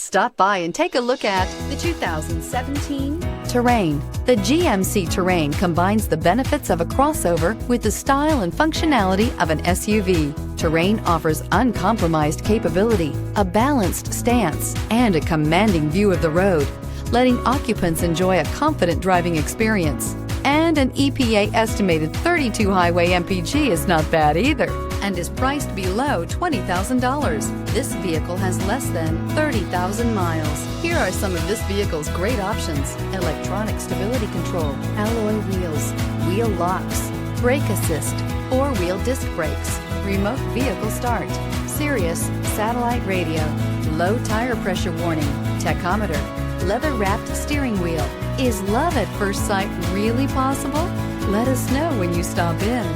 Stop by and take a look at the 2017 Terrain. The GMC Terrain combines the benefits of a crossover with the style and functionality of an SUV. Terrain offers uncompromised capability, a balanced stance, and a commanding view of the road, letting occupants enjoy a confident driving experience. And an EPA estimated 32 highway MPG is not bad either, and is priced below $20,000. This vehicle has less than 30,000 miles. Here are some of this vehicle's great options: electronic stability control, alloy wheels, wheel locks, brake assist, 4-wheel disc brakes, remote vehicle start, Sirius satellite radio, low tire pressure warning, tachometer, leather-wrapped steering wheel. Is love at first sight really possible? Let us know when you stop in.